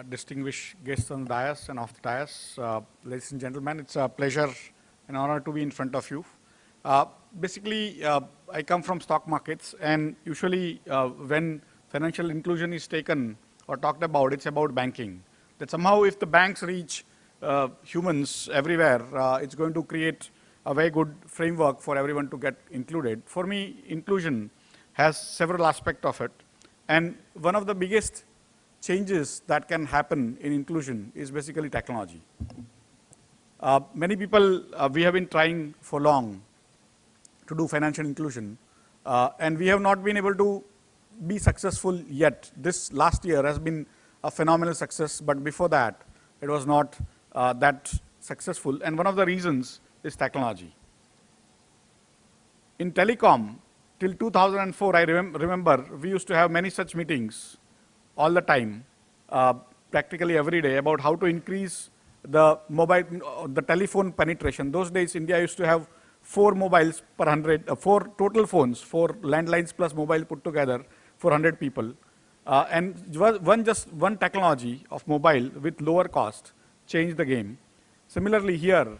distinguished guests on the dais and off the dais, ladies and gentlemen, it's a pleasure and honor to be in front of you. Basically, I come from stock markets, and usually when financial inclusion is taken or talked about, it's about banking. That somehow if the banks reach humans everywhere, it's going to create a very good framework for everyone to get included. For me, inclusion has several aspects of it. And one of the biggest changes that can happen in inclusion is basically technology. Many people, we have been trying for long to do financial inclusion, and we have not been able to be successful yet. This last year has been a phenomenal success, but before that, it was not that successful. And one of the reasons is technology. In telecom, till 2004, I remember we used to have many such meetings all the time, practically every day, about how to increase the telephone penetration. Those days, India used to have 4 mobiles per 100, 4 total phones, 4 landlines plus mobile put together for 100 people. And one technology of mobile with lower cost changed the game. Similarly here,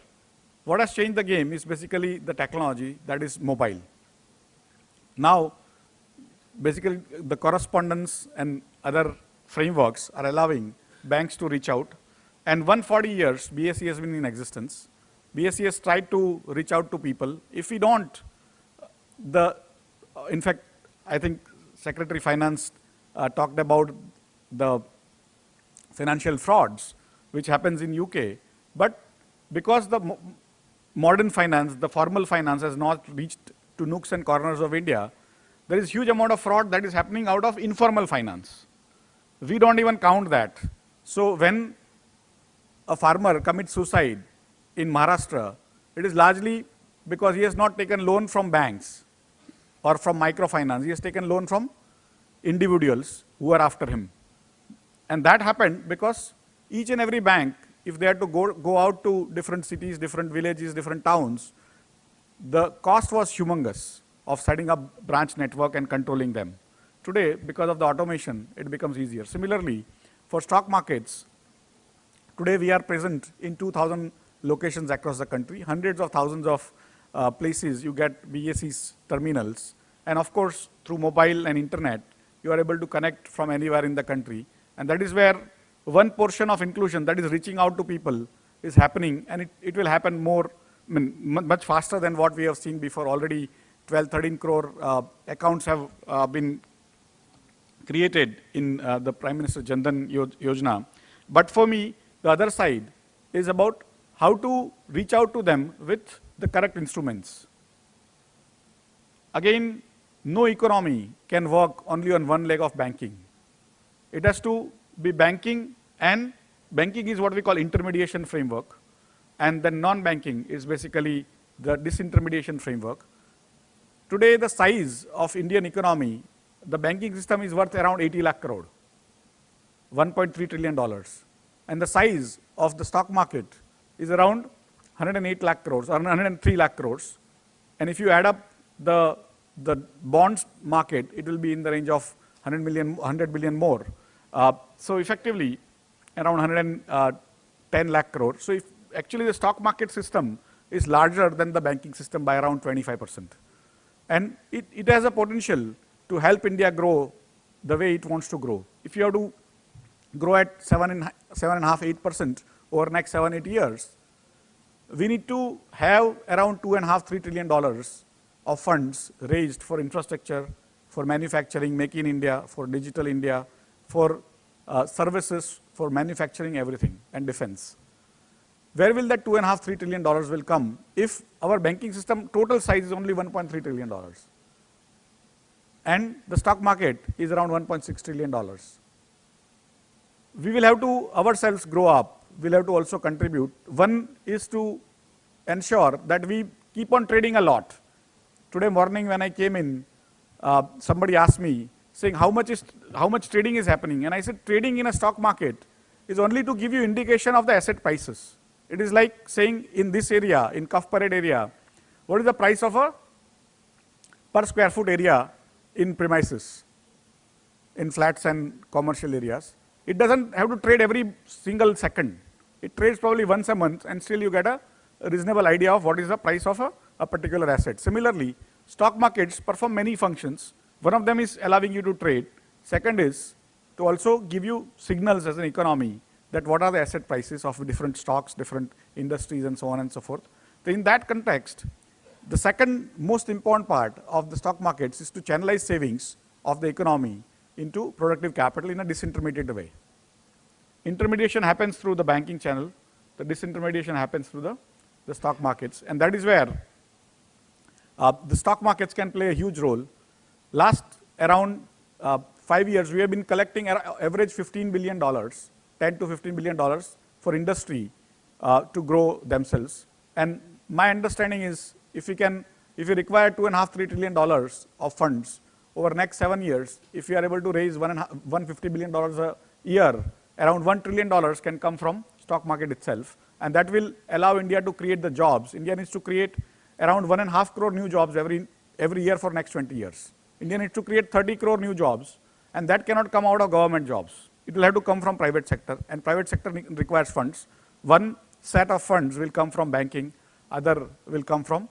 what has changed the game is basically the technology that is mobile. Now, basically the correspondence and other frameworks are allowing banks to reach out. And 140 years, BSE has been in existence. BSE has tried to reach out to people. If we don't, in fact, I think Secretary Finance talked about the financial frauds, which happens in UK. But because the modern finance, the formal finance has not reached to nooks and corners of India, there is huge amount of fraud that is happening out of informal finance. We don't even count that. So when a farmer commits suicide in Maharashtra, it is largely because he has not taken loan from banks or from microfinance. He has taken loan from individuals who are after him. And that happened because each and every bank, if they had to go out to different cities, different villages, different towns, the cost was humongous of setting up branch network and controlling them. Today, because of the automation, it becomes easier. Similarly, for stock markets, today we are present in 2,000 locations across the country, hundreds of thousands of places you get BSE's terminals. And of course, through mobile and internet, you are able to connect from anywhere in the country. And that is where one portion of inclusion that is reaching out to people is happening, and it will happen more, much faster than what we have seen before. Already 12, 13 crore accounts have been created in the Prime Minister Jan Dhan Yojana. But for me, the other side is about how to reach out to them with the correct instruments. Again, no economy can work only on one leg of banking. It has to be banking, and banking is what we call intermediation framework, and then non-banking is basically the disintermediation framework. Today, the size of Indian economy, the banking system is worth around 80 lakh crore, $1.3 trillion. And the size of the stock market is around 108 lakh crores or 103 lakh crores. And if you add up the bonds market, it will be in the range of 100 billion more. So effectively, around 110 lakh crore. So if actually the stock market system is larger than the banking system by around 25%. And it has a potential to help India grow the way it wants to grow. If you have to grow at 7.5, 8% over the next 7-8 years, we need to have around $2.5–3 trillion of funds raised for infrastructure, for manufacturing, Make in India, for Digital India, for services, for manufacturing, everything, and defense. Where will that $2.5–3 trillion will come if our banking system total size is only $1.3 trillion? And the stock market is around $1.6 trillion. We will have to ourselves grow up. We'll have to also contribute. One is to ensure that we keep on trading a lot. Today morning when I came in, somebody asked me, saying how much trading is happening? And I said, trading in a stock market is only to give you indication of the asset prices. It is like saying in this area, in Cuff Parade area, what is the price of a per square foot area in premises, in flats and commercial areas. it doesn't have to trade every single second. It trades probably once a month, and still you get a reasonable idea of what is the price of a particular asset. Similarly, stock markets perform many functions. One of them is allowing you to trade. Second is to also give you signals as an economy that what are the asset prices of different stocks, different industries, and so on and so forth. So in that context, the second most important part of the stock markets is to channelize savings of the economy into productive capital in a disintermediated way. Intermediation happens through the banking channel. The disintermediation happens through the stock markets. And that is where the stock markets can play a huge role. Last around 5 years, we have been collecting average $15 billion, $10 to $15 billion for industry to grow themselves. And my understanding is if you require $2.5 to $3 trillion of funds over the next 7 years, if you are able to raise $150 billion a year, around $1 trillion can come from stock market itself. And that will allow India to create the jobs. India needs to create around 1.5 crore new jobs every year for next 20 years. India needs to create 30 crore new jobs, and that cannot come out of government jobs. It will have to come from private sector, and private sector requires funds. One set of funds will come from banking, other will come from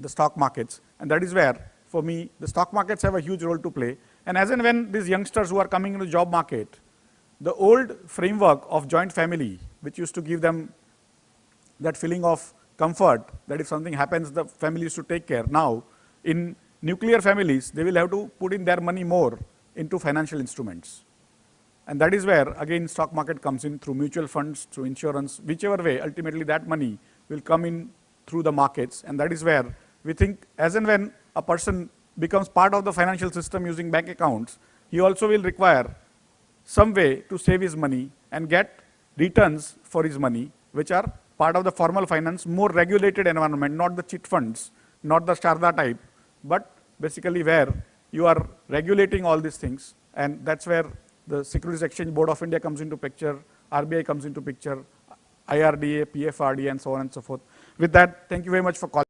the stock markets. And that is where, for me, the stock markets have a huge role to play. And as and when these youngsters who are coming into the job market, the old framework of joint family, which used to give them that feeling of comfort, that if something happens, the family used to take care. Now, in nuclear families, they will have to put in their money more into financial instruments. And that is where, again, stock market comes in through mutual funds, through insurance, whichever way, ultimately that money will come in through the markets. And that is where we think as and when a person becomes part of the financial system using bank accounts, he also will require some way to save his money and get returns for his money, which are part of the formal finance, more regulated environment, not the chit funds, not the Sharda type, but basically where you are regulating all these things. And that's where the Securities Exchange Board of India comes into picture, RBI comes into picture, IRDA, PFRDA, and so on and so forth. With that, thank you very much for calling.